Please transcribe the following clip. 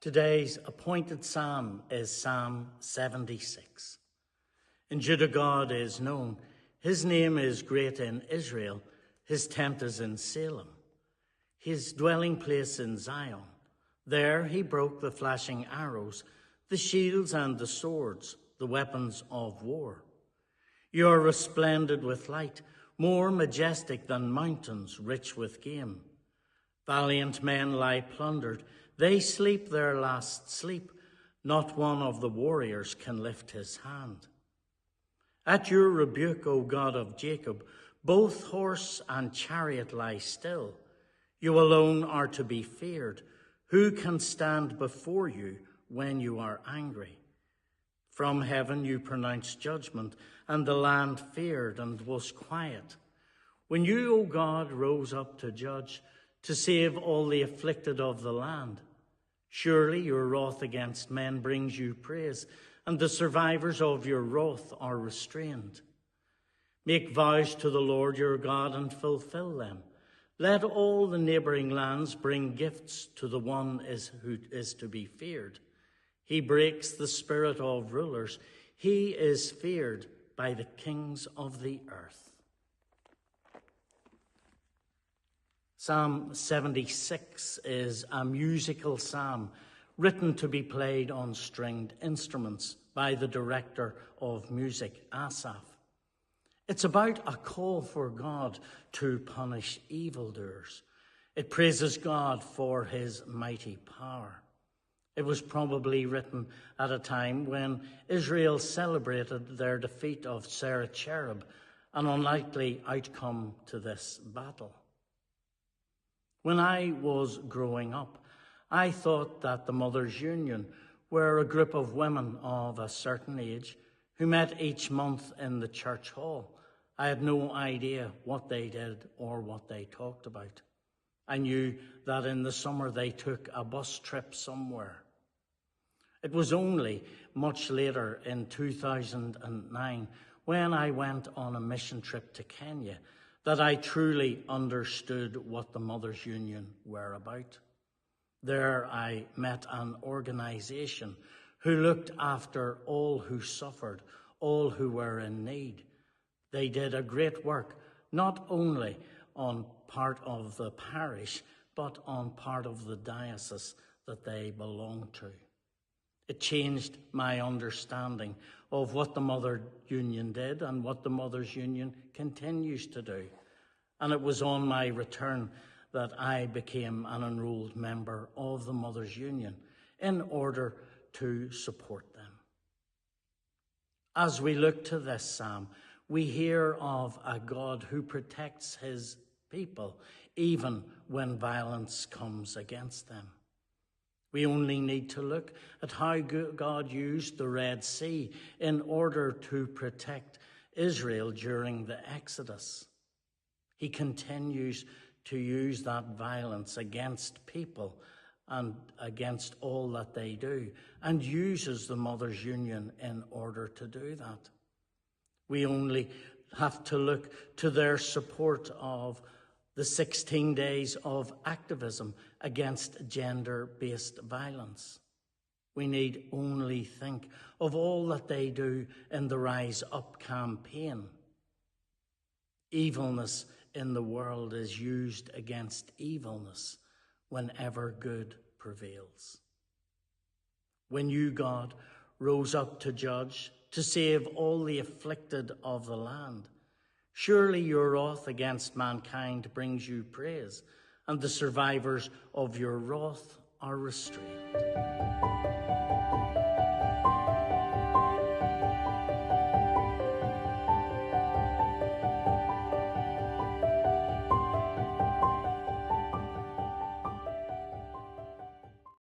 Today's appointed psalm is Psalm 76. In Judah God is known. His name is great in Israel. His tent is in Salem. His dwelling place in Zion. There he broke the flashing arrows, the shields and the swords, the weapons of war. You are resplendent with light, more majestic than mountains rich with game. Valiant men lie plundered. They sleep their last sleep. Not one of the warriors can lift his hand. At your rebuke, O God of Jacob, both horse and chariot lie still. You alone are to be feared. Who can stand before you when you are angry? From heaven you pronounced judgment, and the land feared and was quiet. When you, O God, rose up to judge, to save all the afflicted of the land, surely your wrath against men brings you praise, and the survivors of your wrath are restrained. Make vows to the Lord your God and fulfill them. Let all the neighboring lands bring gifts to the one who is to be feared. He breaks the spirit of rulers. He is feared by the kings of the earth. Psalm 76 is a musical psalm written to be played on stringed instruments by the director of music, Asaph. It's about a call for God to punish evildoers. It praises God for his mighty power. It was probably written at a time when Israel celebrated their defeat of Sennacherib, an unlikely outcome to this battle. When I was growing up, I thought that the Mothers' Union were a group of women of a certain age who met each month in the church hall. I had no idea what they did or what they talked about. I knew that in the summer they took a bus trip somewhere. It was only much later in 2009, when I went on a mission trip to Kenya, that I truly understood what the Mothers' Union were about. There I met an organization who looked after all who suffered, all who were in need. They did a great work, not only on part of the parish, but on part of the diocese that they belonged to. It changed my understanding of what the Mothers' Union did and what the Mothers' Union continues to do. And it was on my return that I became an enrolled member of the Mothers' Union in order to support them. As we look to this psalm, we hear of a God who protects his people even when violence comes against them. We only need to look at how God used the Red Sea in order to protect Israel during the Exodus. He continues to use that violence against people and against all that they do, and uses the Mothers' Union in order to do that. We only have to look to their support of the 16 days of activism against gender-based violence. We need only think of all that they do in the Rise Up campaign. Evilness in the world is used against evilness whenever good prevails. When you, God, rose up to judge, to save all the afflicted of the land, surely your wrath against mankind brings you praise, and the survivors of your wrath are restrained.